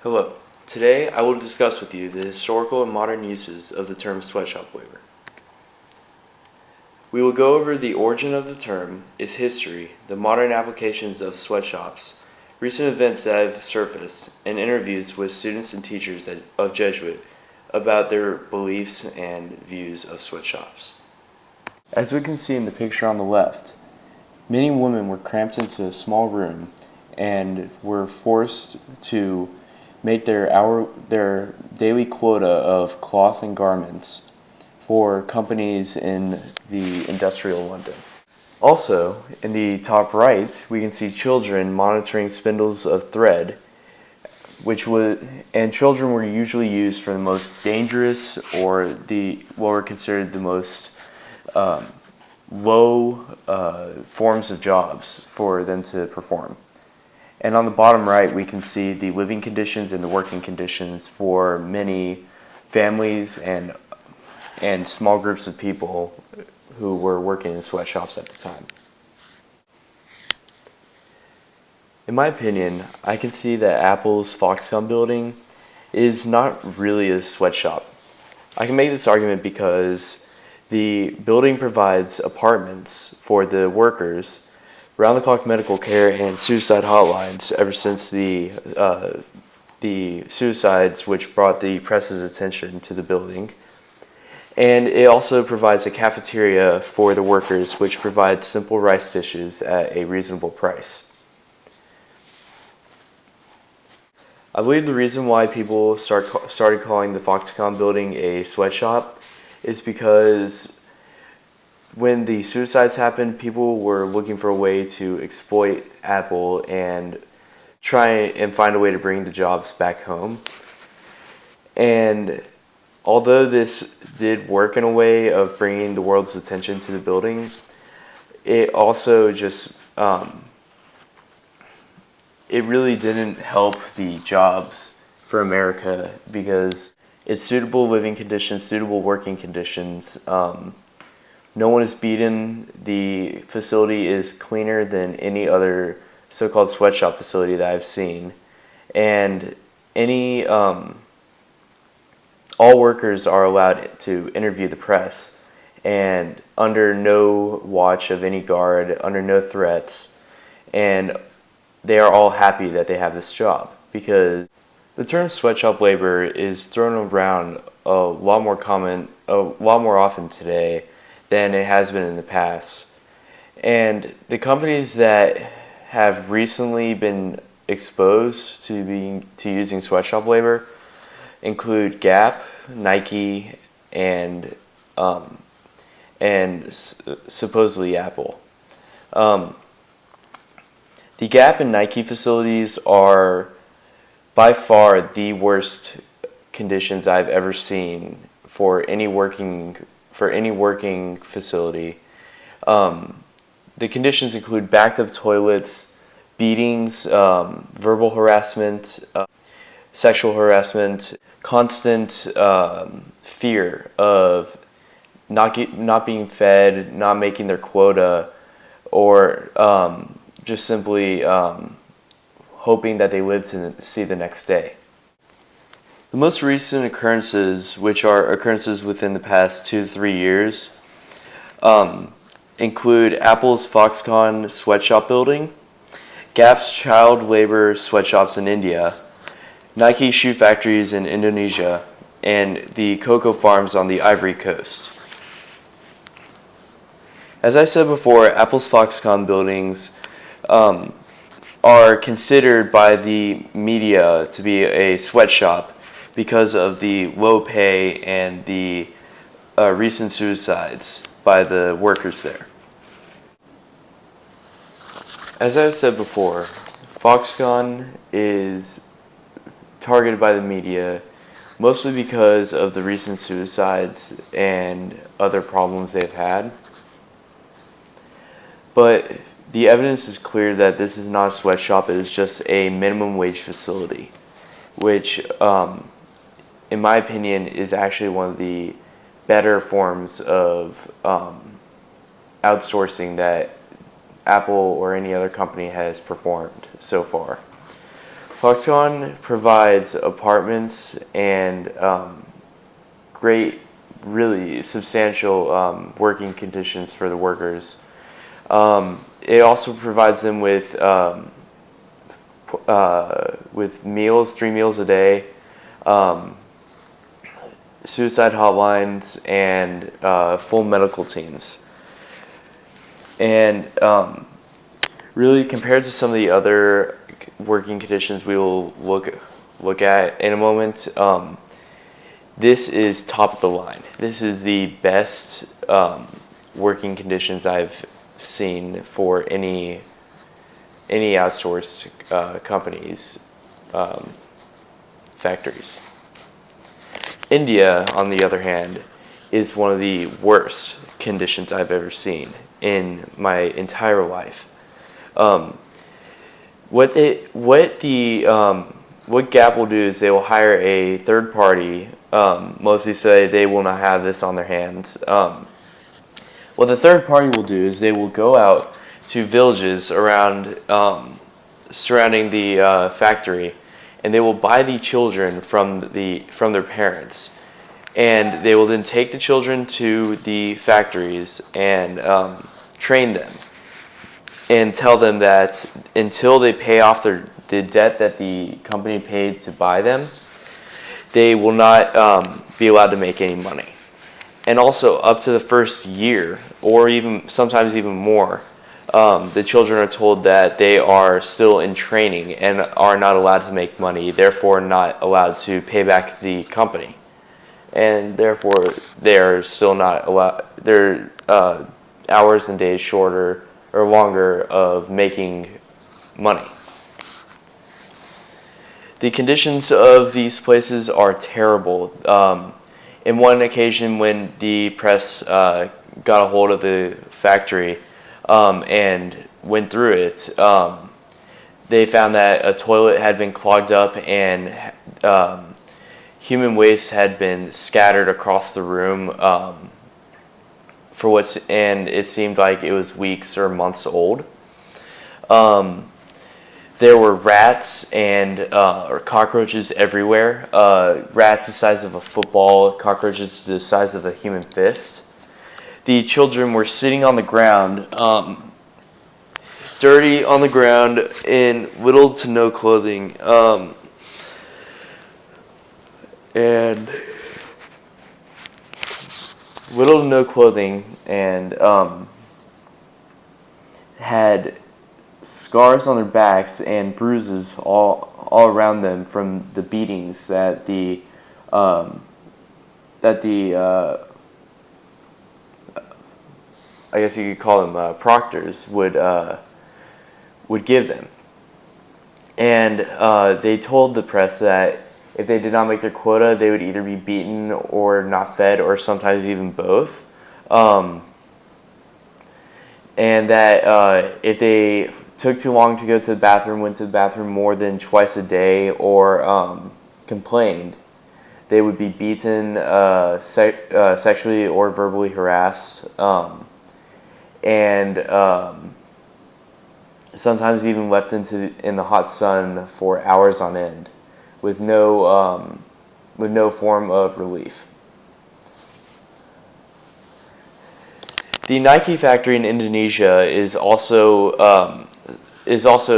Hello. Today I will discuss with you the historical and modern uses of the term sweatshop labor. We will go over the origin of the term, its history, the modern applications of sweatshops, recent events that have surfaced, and interviews with students and teachers of Jesuit about their beliefs and views of sweatshops. As we can see in the picture on the left, many women were cramped into a small room and were forced to make their daily quota of cloth and garments for companies in the industrial London. Also, in the top right, we can see children monitoring spindles of thread, and children were usually used for the most dangerous or what were considered the most low forms of jobs for them to perform. And on the bottom right, we can see the living conditions and the working conditions for many families and small groups of people who were working in sweatshops at the time. In my opinion, I can see that Apple's Foxconn building is not really a sweatshop. I can make this argument because the building provides apartments for the workers, round-the-clock medical care, and suicide hotlines ever since the suicides which brought the press's attention to the building. And it also provides a cafeteria for the workers which provides simple rice dishes at a reasonable price. I believe the reason why people started calling the Foxconn building a sweatshop is because when the suicides happened, people were looking for a way to exploit Apple and try and find a way to bring the jobs back home. And although this did work in a way of bringing the world's attention to the building, it also just, it really didn't help the jobs for America because it's suitable living conditions, suitable working conditions. No one is beaten. The facility is cleaner than any other so-called sweatshop facility that I've seen. And all workers are allowed to interview the press and under no watch of any guard, under no threats. And they are all happy that they have this job because the term sweatshop labor is thrown around a lot more often today than it has been in the past. And the companies that have recently been exposed to using sweatshop labor include Gap, Nike, and supposedly Apple. The Gap and Nike facilities are by far the worst conditions I've ever seen for any working facility. The conditions include backed up toilets, beatings, verbal harassment, sexual harassment, constant fear of not being fed, not making their quota, or just simply hoping that they live to see the next day. The most recent occurrences, which are occurrences within the past 2 to 3 years, include Apple's Foxconn sweatshop building, Gap's child labor sweatshops in India, Nike shoe factories in Indonesia, and the cocoa farms on the Ivory Coast. As I said before, Apple's Foxconn buildings are considered by the media to be a sweatshop because of the low pay and the recent suicides by the workers there. As I've said before, Foxconn is targeted by the media mostly because of the recent suicides and other problems they've had. But the evidence is clear that this is not a sweatshop, it is just a minimum wage facility, which in my opinion is actually one of the better forms of outsourcing that Apple or any other company has performed so far. Foxconn provides apartments and great, really substantial working conditions for the workers. It also provides them with meals, 3 meals a day, suicide hotlines, and full medical teams. And really, compared to some of the other working conditions we will look at in a moment, this is top of the line. This is the best working conditions I've seen for any outsourced companies, factories. India, on the other hand, is one of the worst conditions I've ever seen in my entire life. What Gap will do is they will hire a third party, mostly say they will not have this on their hands. What the third party will do is they will go out to villages around surrounding the factory, and they will buy the children from their parents, and they will then take the children to the factories and train them, and tell them that until they pay off the debt that the company paid to buy them, they will not be allowed to make any money. And also, up to the first year, or even sometimes even more, the children are told that they are still in training and are not allowed to make money, therefore not allowed to pay back the company. And therefore, they're still not allowed, their hours and days shorter or longer of making money. The conditions of these places are terrible. In one occasion, when the press got a hold of the factory and went through it, they found that a toilet had been clogged up and human waste had been scattered across the room and it seemed like it was weeks or months old. There were rats and or cockroaches everywhere. Rats the size of a football, cockroaches the size of a human fist. The children were sitting on the ground, dirty on the ground, in little to no clothing, and had scars on their backs and bruises all around them from the beatings that the I guess you could call them proctors would give them. And they told the press that if they did not make their quota, they would either be beaten or not fed, or sometimes even both. And that if they took too long to go to the bathroom, went to the bathroom more than twice a day, or complained, they would be beaten, sexually or verbally harassed, and sometimes even left in the hot sun for hours on end, with no form of relief. The Nike factory in Indonesia is also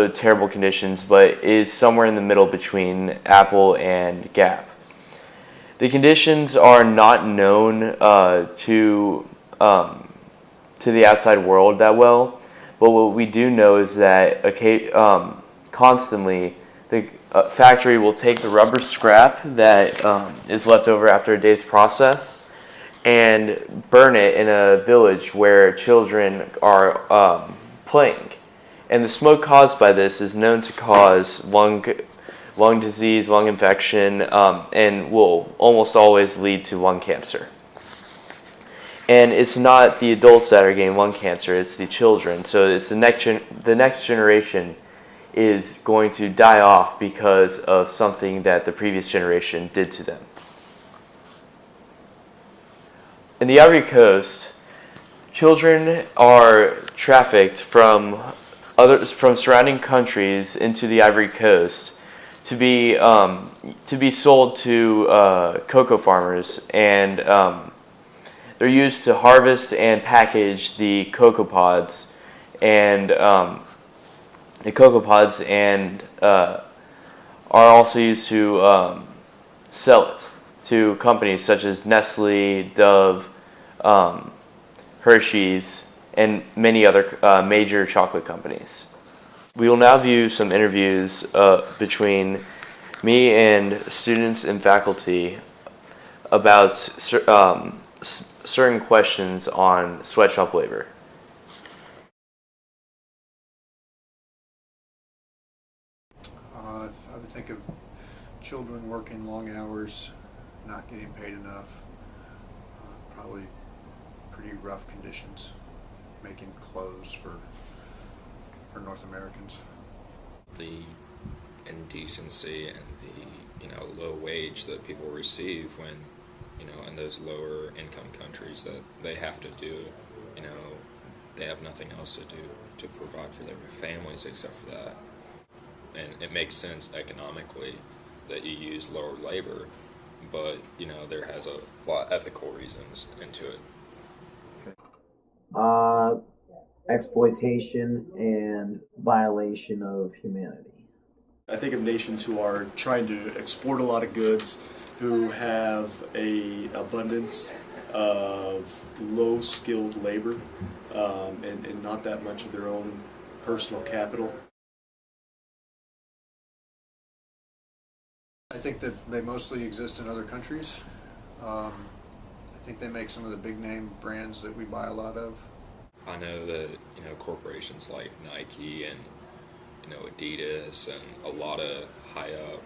terrible conditions, but is somewhere in the middle between Apple and Gap. The conditions are not known to the outside world that well, but what we do know is that constantly the factory will take the rubber scrap that is left over after a day's process and burn it in a village where children are playing. And the smoke caused by this is known to cause lung disease, lung infection, and will almost always lead to lung cancer. And it's not the adults that are getting lung cancer, it's the children. So it's the next generation is going to die off because of something that the previous generation did to them. In the Ivory Coast, children are trafficked from surrounding countries into the Ivory Coast to be sold to cocoa farmers, and they're used to harvest and package the cocoa pods, and are also used to sell it to companies such as Nestle, Dove, Hershey's, and many other major chocolate companies. We will now view some interviews between me and students and faculty about certain questions on sweatshop labor. I would think of children working long hours, not getting paid enough, probably pretty rough conditions, making clothes for North Americans. The indecency and the low wage that people receive when in those lower income countries that they have to do, they have nothing else to do to provide for their families except for that. And it makes sense economically that you use lower labor, but there has a lot of ethical reasons into it. Exploitation and violation of humanity. I think of nations who are trying to export a lot of goods, who have a abundance of low-skilled labor, and not that much of their own personal capital. I think that they mostly exist in other countries. I think they make some of the big name brands that we buy a lot of. I know that corporations like Nike and Adidas and a lot of high up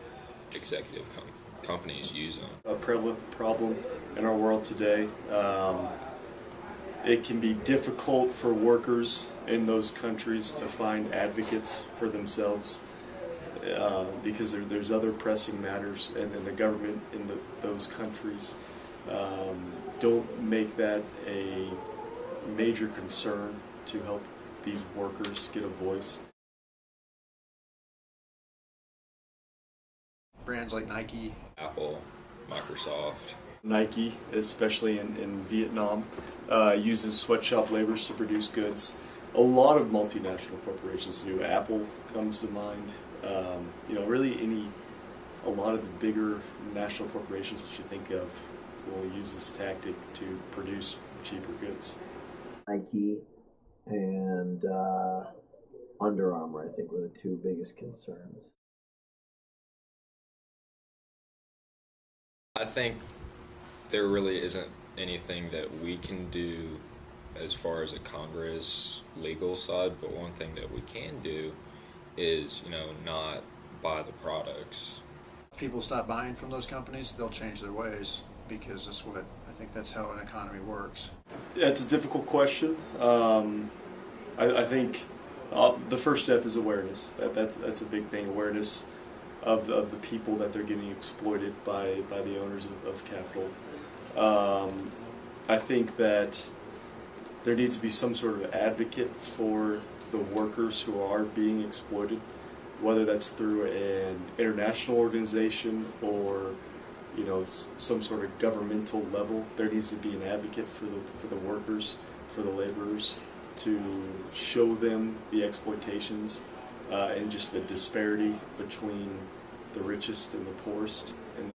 executive companies use them. A prevalent problem in our world today. It can be difficult for workers in those countries to find advocates for themselves because there's other pressing matters, and the government in those countries don't make that a major concern to help these workers get a voice. Brands like Nike, Apple, Microsoft. Nike, especially in Vietnam, uses sweatshop laborers to produce goods. A lot of multinational corporations do. Apple comes to mind. Really a lot of the bigger national corporations that you think of will use this tactic to produce cheaper goods. Nike and Under Armour, I think, were the two biggest concerns. I think there really isn't anything that we can do as far as a Congress legal side, but one thing that we can do is, not buy the products. if people stop buying from those companies, they'll change their ways, because I think that's how an economy works. That's a difficult question. I think the first step is awareness. That's a big thing. Awareness of the people that they're getting exploited by the owners of capital. I think that there needs to be some sort of advocate for the workers who are being exploited, whether that's through an international organization or some sort of governmental level. There needs to be an advocate for the workers, for the laborers, to show them the exploitations and just the disparity between the richest and the poorest. And